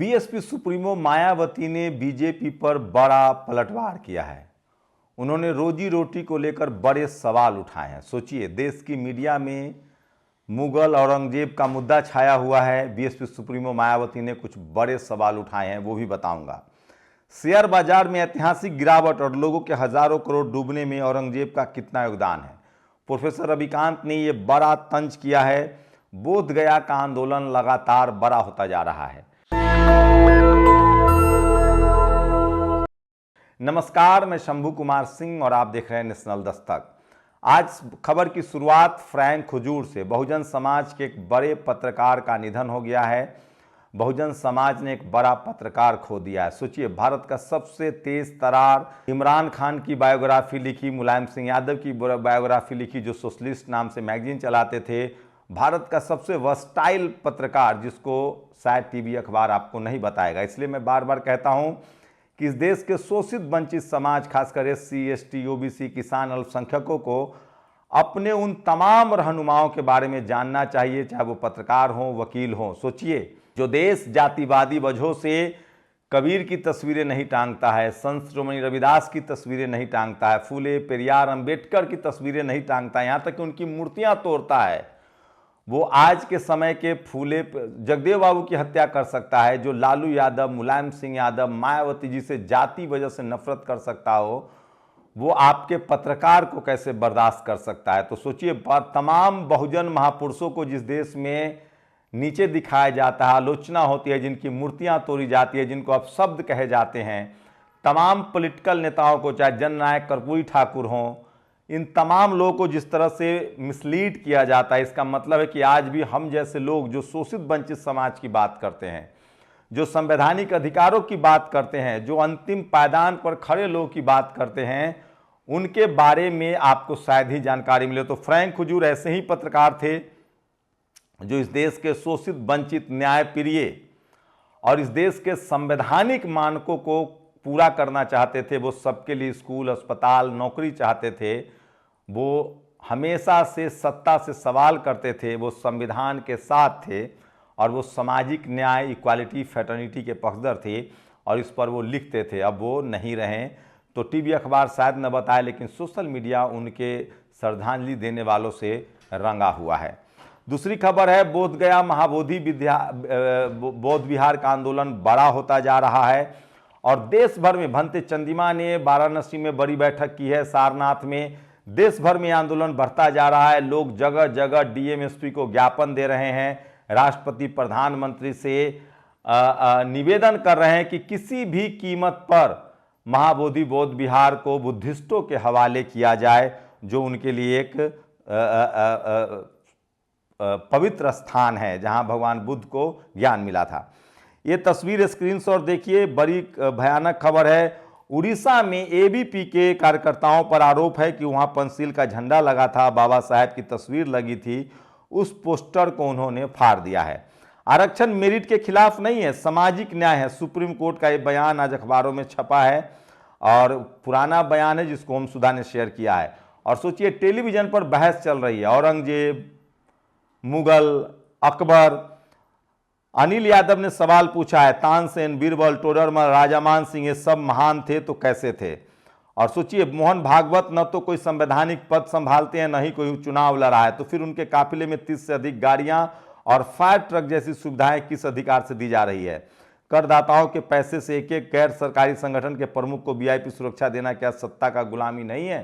BSP supremo Mayawati ने BJP पर बड़ा पलटवार किया है। उन्होंने रोजी रोटी को लेकर बड़े सवाल उठाए हैं। सोचिए, देश की मीडिया में मुगल औरंगजेब का मुद्दा छाया हुआ है। बीएसपी सुप्रीमो मायावती ने कुछ बड़े सवाल उठाए हैं, वो भी बताऊंगा। शेयर बाजार में ऐतिहासिक गिरावट और लोगों के हजारों करोड़ डूबने में औरंगजेब का कितना योगदान है। प्रोफेसर रविकांत ने ये बड़ा तंज किया है। बोध गया का आंदोलन लगातार बड़ा होता जा रहा है। नमस्कार, मैं शंभू कुमार सिंह और आप देख रहे हैं नेशनल दस्तक। आज खबर की शुरुआत फ्रैंक खजूर से। बहुजन समाज के एक बड़े पत्रकार का निधन हो गया है। बहुजन समाज ने एक बड़ा पत्रकार खो दिया है। सोचिए, भारत का सबसे तेज तरार इमरान खान की बायोग्राफी लिखी, मुलायम सिंह यादव की बायोग्राफी लिखी, जो सोशलिस्ट नाम से मैगजीन चलाते थे। भारत का सबसे वर्सटाइल पत्रकार, जिसको शायद टीवी अखबार आपको नहीं बताएगा। इसलिए मैं बार बार कहता हूं कि इस देश के शोषित वंचित समाज, खासकर एससी, एसटी, ओबीसी, किसान, अल्पसंख्यकों को अपने उन तमाम रहनुमाओं के बारे में जानना चाहिए, चाहे वो पत्रकार हों, वकील हों। सोचिए, जो देश जातिवादी वजहों से कबीर की तस्वीरें नहीं टांगता है, संत शिरोमणि रविदास की तस्वीरें नहीं टांगता है, फूले, पेरियार, अंबेडकर की तस्वीरें नहीं टांगता है, यहाँ तक कि उनकी मूर्तियां तोड़ता है, वो आज के समय के फूले जगदेव बाबू की हत्या कर सकता है। जो लालू यादव, मुलायम सिंह यादव, मायावती जी से जाति वजह से नफरत कर सकता हो, वो आपके पत्रकार को कैसे बर्दाश्त कर सकता है। तो सोचिए, तमाम बहुजन महापुरुषों को जिस देश में नीचे दिखाया जाता है, आलोचना होती है, जिनकी मूर्तियां तोड़ी जाती है, जिनको अपशब्द कहे जाते हैं, तमाम पॉलिटिकल नेताओं को, चाहे जननायक कर्पूरी ठाकुर हों, इन तमाम लोगों को जिस तरह से मिसलीड किया जाता है, इसका मतलब है कि आज भी हम जैसे लोग जो शोषित वंचित समाज की बात करते हैं, जो संवैधानिक अधिकारों की बात करते हैं, जो अंतिम पायदान पर खड़े लोगों की बात करते हैं, उनके बारे में आपको शायद ही जानकारी मिले। तो फ्रैंक खजूर ऐसे ही पत्रकार थे जो इस देश के शोषित वंचित, न्यायप्रिय और इस देश के संवैधानिक मानकों को पूरा करना चाहते थे। वो सबके लिए स्कूल, अस्पताल, नौकरी चाहते थे। वो हमेशा से सत्ता से सवाल करते थे। वो संविधान के साथ थे और वो सामाजिक न्याय, इक्वालिटी, फ्रेटर्निटी के पक्षधर थे और इस पर वो लिखते थे। अब वो नहीं रहे, तो टीवी अखबार शायद न बताए, लेकिन सोशल मीडिया उनके श्रद्धांजलि देने वालों से रंगा हुआ है। दूसरी खबर है, बोध गया महाबोधि बौद्ध विहार का आंदोलन बड़ा होता जा रहा है और देश भर में भंते चंद्रिमा ने वाराणसी में बड़ी बैठक की है। सारनाथ में देश भर में आंदोलन बढ़ता जा रहा है। लोग जगह जगह डीएम-एसपी को ज्ञापन दे रहे हैं। राष्ट्रपति, प्रधानमंत्री से निवेदन कर रहे हैं कि किसी भी कीमत पर महाबोधि बौद्ध विहार को बुद्धिस्टों के हवाले किया जाए, जो उनके लिए एक पवित्र स्थान है, जहां भगवान बुद्ध को ज्ञान मिला था। ये तस्वीर स्क्रीनशॉट देखिए, बड़ी भयानक खबर है। उड़ीसा में एबीपी के कार्यकर्ताओं पर आरोप है कि वहां पंचशील का झंडा लगा था, बाबा साहेब की तस्वीर लगी थी, उस पोस्टर को उन्होंने फाड़ दिया है। आरक्षण मेरिट के खिलाफ नहीं है, सामाजिक न्याय है। सुप्रीम कोर्ट का ये बयान आज अखबारों में छपा है और पुराना बयान है जिसको ओम सुधा ने शेयर किया है। और सोचिए, टेलीविजन पर बहस चल रही है, औरंगजेब, मुगल, अकबर। अनिल यादव ने सवाल पूछा है, तानसेन, बीरबल, टोडरमल, राजामान सिंह, ये सब महान थे तो कैसे थे। और सोचिए, मोहन भागवत न तो कोई संवैधानिक पद संभालते हैं, न ही कोई चुनाव लड़ा है, तो फिर उनके काफिले में 30 से अधिक गाड़ियां और फायर ट्रक जैसी सुविधाएं किस अधिकार से दी जा रही है। करदाताओं के पैसे से एक एक गैर सरकारी संगठन के प्रमुख को वीआईपी सुरक्षा देना क्या सत्ता का गुलामी नहीं है।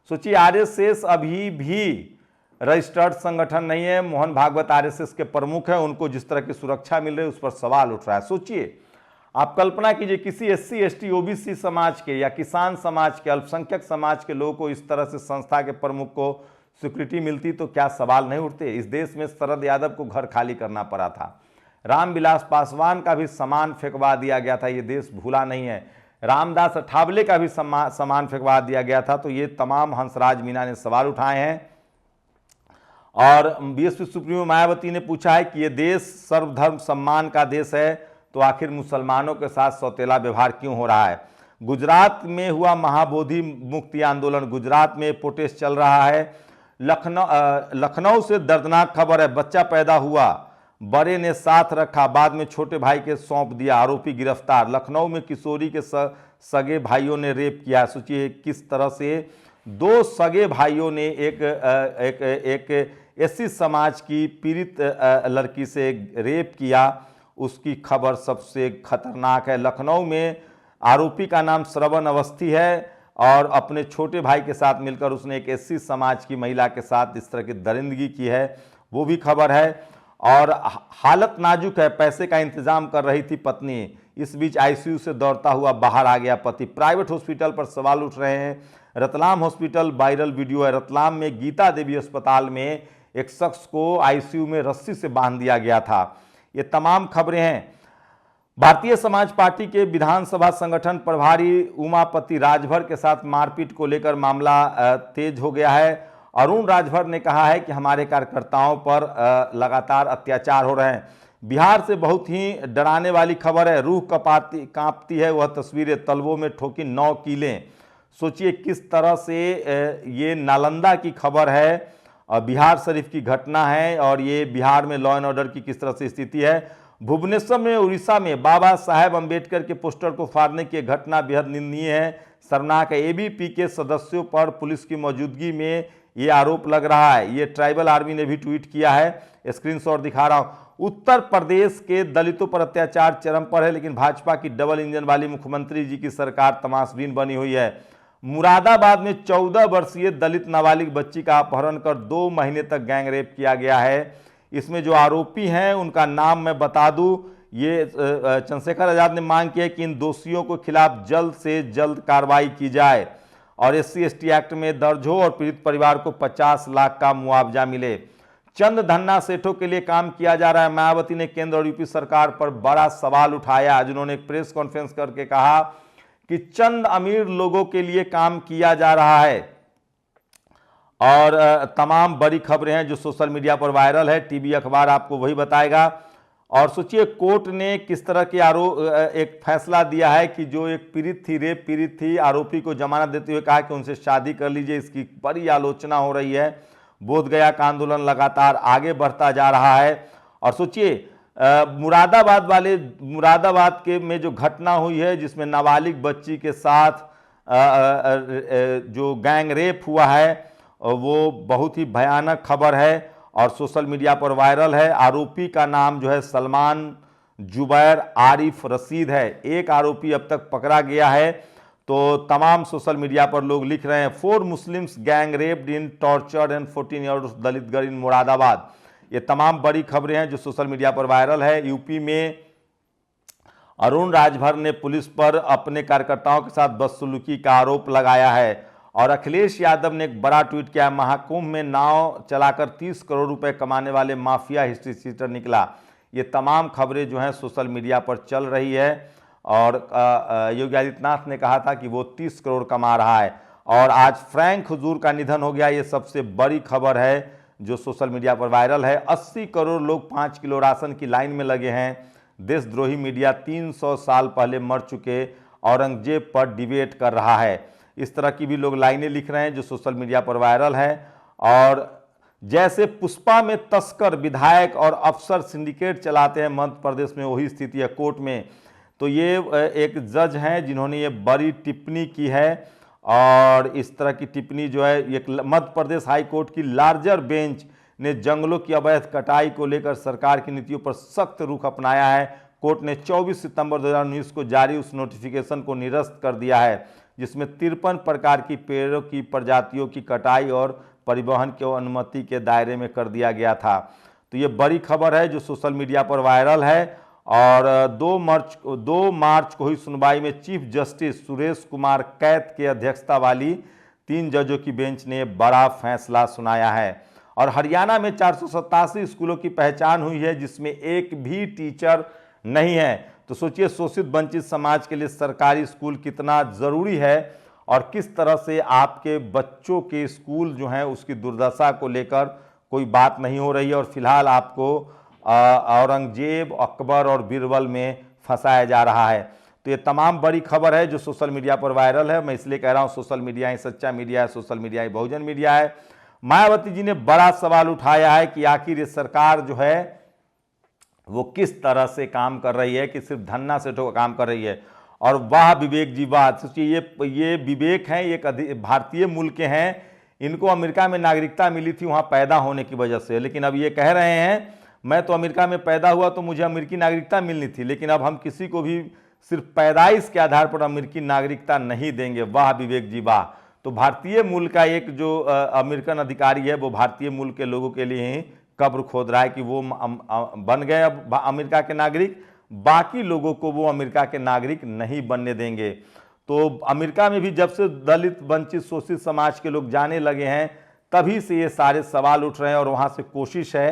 सोचिए, आरएसएस अभी भी रजिस्टर्ड संगठन नहीं है। मोहन भागवत आरएसएस के प्रमुख हैं, उनको जिस तरह की सुरक्षा मिल रही है उस पर सवाल उठ रहा है। सोचिए, आप कल्पना कीजिए, किसी एससी, एसटी, ओबीसी समाज के या किसान समाज के, अल्पसंख्यक समाज के लोगों को इस तरह से संस्था के प्रमुख को स्वीकृति मिलती तो क्या सवाल नहीं उठते। इस देश में शरद यादव को घर खाली करना पड़ा था, रामविलास पासवान का भी सामान फेंकवा दिया गया था, ये देश भूला नहीं है, रामदास अठावले का भी सामान फेंकवा दिया गया था। तो ये तमाम हंसराज मीणा ने सवाल उठाए हैं। और बीएसपी सुप्रीमो मायावती ने पूछा है कि ये देश सर्वधर्म सम्मान का देश है, तो आखिर मुसलमानों के साथ सौतेला व्यवहार क्यों हो रहा है। गुजरात में हुआ महाबोधि मुक्ति आंदोलन, गुजरात में प्रोटेस्ट चल रहा है। लखनऊ से दर्दनाक खबर है, बच्चा पैदा हुआ, बड़े ने साथ रखा, बाद में छोटे भाई के सौंप दिया, आरोपी गिरफ्तार। लखनऊ में किशोरी के सगे भाइयों ने रेप किया। सोचिए किस तरह से दो सगे भाइयों ने एक एससी समाज की पीड़ित लड़की से रेप किया। उसकी खबर सबसे खतरनाक है। लखनऊ में आरोपी का नाम श्रवण अवस्थी है और अपने छोटे भाई के साथ मिलकर उसने एक एससी समाज की महिला के साथ इस तरह की दरिंदगी की है, वो भी खबर है। और हालत नाजुक है, पैसे का इंतजाम कर रही थी पत्नी, इस बीच आईसीयू से दौड़ता हुआ बाहर आ गया पति। प्राइवेट हॉस्पिटल पर सवाल उठ रहे हैं। रतलाम हॉस्पिटल वायरल वीडियो है। रतलाम में गीता देवी अस्पताल में एक शख्स को आईसीयू में रस्सी से बांध दिया गया था। ये तमाम खबरें हैं। भारतीय समाज पार्टी के विधानसभा संगठन प्रभारी उमापति राजभर के साथ मारपीट को लेकर मामला तेज हो गया है। अरुण राजभर ने कहा है कि हमारे कार्यकर्ताओं पर लगातार अत्याचार हो रहे हैं। बिहार से बहुत ही डराने वाली खबर है। रूह कांपती है वह तस्वीरें, तलवों में ठोकी 9 कीलें। सोचिए किस तरह से ये नालंदा की खबर है, बिहार शरीफ की घटना है और ये बिहार में लॉ एंड ऑर्डर की किस तरह से स्थिति है। भुवनेश्वर में उड़ीसा में बाबा साहेब अंबेडकर के पोस्टर को फाड़ने की घटना बेहद निंदनीय है, शर्मनाक है। एबीपी के सदस्यों पर पुलिस की मौजूदगी में ये आरोप लग रहा है। ये ट्राइबल आर्मी ने भी ट्वीट किया है, स्क्रीनशॉट दिखा रहा हूं। उत्तर प्रदेश के दलितों पर अत्याचार चरम पर है, लेकिन भाजपा की डबल इंजन वाली मुख्यमंत्री जी की सरकार तमाशबीन बनी हुई है। मुरादाबाद में 14 वर्षीय दलित नाबालिग बच्ची का अपहरण कर 2 महीने तक गैंग रेप किया गया है। इसमें जो आरोपी हैं उनका नाम मैं बता दूं, ये चंद्रशेखर आजाद ने मांग की है कि इन दोषियों के खिलाफ जल्द से जल्द कार्रवाई की जाए और SC/ST एक्ट में दर्ज हो और पीड़ित परिवार को 50 लाख का मुआवजा मिले। चंद धन्ना सेठों के लिए काम किया जा रहा है। मायावती ने केंद्र और यूपी सरकार पर बड़ा सवाल उठाया। आज उन्होंने एक प्रेस कॉन्फ्रेंस करके कहा कि चंद अमीर लोगों के लिए काम किया जा रहा है। और तमाम बड़ी खबरें हैं जो सोशल मीडिया पर वायरल है, टीवी अखबार आपको वही बताएगा। और सोचिए कोर्ट ने किस तरह के एक फैसला दिया है कि जो एक पीड़ित थी, रेप पीड़ित थी, आरोपी को जमानत देते हुए कहा कि उनसे शादी कर लीजिए। इसकी बड़ी आलोचना हो रही है। बोधगया का आंदोलन लगातार आगे बढ़ता जा रहा है। और सोचिए मुरादाबाद के में जो घटना हुई है जिसमें नाबालिग बच्ची के साथ जो गैंग रेप हुआ है, वो बहुत ही भयानक खबर है और सोशल मीडिया पर वायरल है। आरोपी का नाम जो है सलमान जुबैर आरिफ रशीद है। एक आरोपी अब तक पकड़ा गया है। तो तमाम सोशल मीडिया पर लोग लिख रहे हैं 4 Muslims gang raped in tortured and 14 years Dalit girl in Moradabad. ये तमाम बड़ी खबरें हैं जो सोशल मीडिया पर वायरल है। यूपी में अरुण राजभर ने पुलिस पर अपने कार्यकर्ताओं के साथ बदसलूकी का आरोप लगाया है। और अखिलेश यादव ने एक बड़ा ट्वीट किया, महाकुंभ में नाव चलाकर 30 करोड़ रुपए कमाने वाले माफिया हिस्ट्री सीटर निकला। ये तमाम खबरें जो हैं सोशल मीडिया पर चल रही है। और योगी आदित्यनाथ ने कहा था कि वो 30 करोड़ कमा रहा है। और आज फ्रैंक हुजूर का निधन हो गया। ये सबसे बड़ी खबर है जो सोशल मीडिया पर वायरल है। 80 करोड़ लोग 5 किलो राशन की लाइन में लगे हैं। देशद्रोही मीडिया 300 साल पहले मर चुके औरंगजेब पर डिबेट कर रहा है। इस तरह की भी लोग लाइनें लिख रहे हैं जो सोशल मीडिया पर वायरल है। और जैसे पुष्पा में तस्कर, विधायक और अफसर सिंडिकेट चलाते हैं, मध्य प्रदेश में वही स्थिति है कोर्ट में। तो ये एक जज हैं जिन्होंने ये बड़ी टिप्पणी की है। और इस तरह की टिप्पणी जो है एक मध्य प्रदेश हाई कोर्ट की लार्जर बेंच ने जंगलों की अवैध कटाई को लेकर सरकार की नीतियों पर सख्त रुख अपनाया है। कोर्ट ने 24 सितंबर 2019 को जारी उस नोटिफिकेशन को निरस्त कर दिया है जिसमें 53 प्रकार की पेड़ों की प्रजातियों की कटाई और परिवहन की अनुमति के दायरे में कर दिया गया था। तो ये बड़ी खबर है जो सोशल मीडिया पर वायरल है। और 2 मार्च को हुई सुनवाई में चीफ जस्टिस सुरेश कुमार कैत की अध्यक्षता वाली 3 जजों की बेंच ने बड़ा फैसला सुनाया है। और हरियाणा में 487 स्कूलों की पहचान हुई है जिसमें एक भी टीचर नहीं है। तो सोचिए शोषित वंचित समाज के लिए सरकारी स्कूल कितना ज़रूरी है और किस तरह से आपके बच्चों के स्कूल जो हैं उसकी दुर्दशा को लेकर कोई बात नहीं हो रही है। और फिलहाल आपको औरंगजेब, अकबर और बीरबल में फंसाया जा रहा है। तो ये तमाम बड़ी खबर है जो सोशल मीडिया पर वायरल है। मैं इसलिए कह रहा हूँ सोशल मीडिया ही सच्चा मीडिया है, सोशल मीडिया ही बहुजन मीडिया है। मायावती जी ने बड़ा सवाल उठाया है कि आखिर ये सरकार जो है वो किस तरह से काम कर रही है कि सिर्फ धन्ना सेठों का काम कर रही है। और वाह विवेक जी वाह, सोचिए ये विवेक हैं, ये भारतीय मूल के हैं, इनको अमेरिका में नागरिकता मिली थी वहाँ पैदा होने की वजह से, लेकिन अब ये कह रहे हैं मैं तो अमेरिका में पैदा हुआ तो मुझे अमेरिकी नागरिकता मिलनी थी, लेकिन अब हम किसी को भी सिर्फ पैदाइश के आधार पर अमेरिकी नागरिकता नहीं देंगे। वाह विवेक जी वाह। तो भारतीय मूल का एक जो अमेरिकन अधिकारी है वो भारतीय मूल के लोगों के लिए ही कब्र खोद रहा है कि वो बन गए अब अमेरिका के नागरिक, बाकी लोगों को वो अमेरिका के नागरिक नहीं बनने देंगे। तो अमेरिका में भी जब से दलित वंचित शोषित समाज के लोग जाने लगे हैं तभी से ये सारे सवाल उठ रहे हैं, और वहाँ से कोशिश है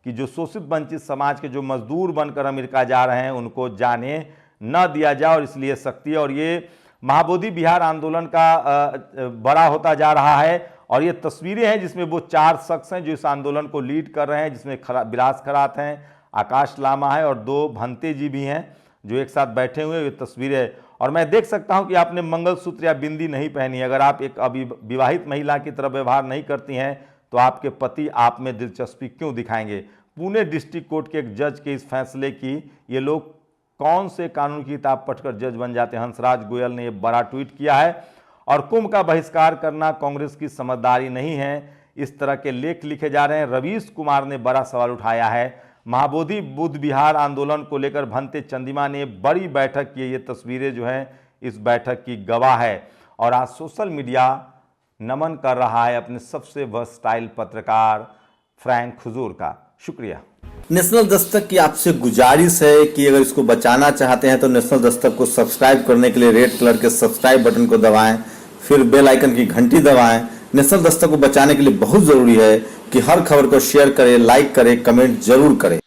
कि जो शोषित वंचित समाज के जो मजदूर बनकर अमेरिका जा रहे हैं उनको जाने न दिया जाए, और इसलिए सख्ती है। और ये महाबोधि बिहार आंदोलन का बड़ा होता जा रहा है, और ये तस्वीरें हैं जिसमें वो 4 शख्स हैं जो इस आंदोलन को लीड कर रहे हैं, जिसमें विलास खरात हैं, आकाश लामा है और 2 भंते जी भी हैं जो एक साथ बैठे हुए। ये तस्वीरें, और मैं देख सकता हूं कि आपने मंगलसूत्र या बिंदी नहीं पहनी। अगर आप एक विवाहित महिला की तरह व्यवहार नहीं करती हैं तो आपके पति आप में दिलचस्पी क्यों दिखाएंगे। पुणे डिस्ट्रिक्ट कोर्ट के एक जज के इस फैसले की ये लोग कौन से कानून की किताब पढ़कर जज बन जाते हैं। हंसराज गोयल ने यह बड़ा ट्वीट किया है। और कुंभ का बहिष्कार करना कांग्रेस की समझदारी नहीं है, इस तरह के लेख लिखे जा रहे हैं। रवीश कुमार ने बड़ा सवाल उठाया है। महाबोधि बुद्ध विहार आंदोलन को लेकर भंते चंदिमा ने बड़ी बैठक की, ये तस्वीरें जो हैं इस बैठक की गवाह है। और आज सोशल मीडिया नमन कर रहा है अपने सबसे वर्सटाइल पत्रकार फ्रैंक खुजूर का। शुक्रिया। नेशनल दस्तक की आपसे गुजारिश है कि अगर इसको बचाना चाहते हैं तो नेशनल दस्तक को सब्सक्राइब करने के लिए रेड कलर के सब्सक्राइब बटन को दबाएं, फिर बेल आइकन की घंटी दबाएं। नेशनल दस्तक को बचाने के लिए बहुत जरूरी है कि हर खबर को शेयर करें, लाइक करें, कमेंट जरूर करें।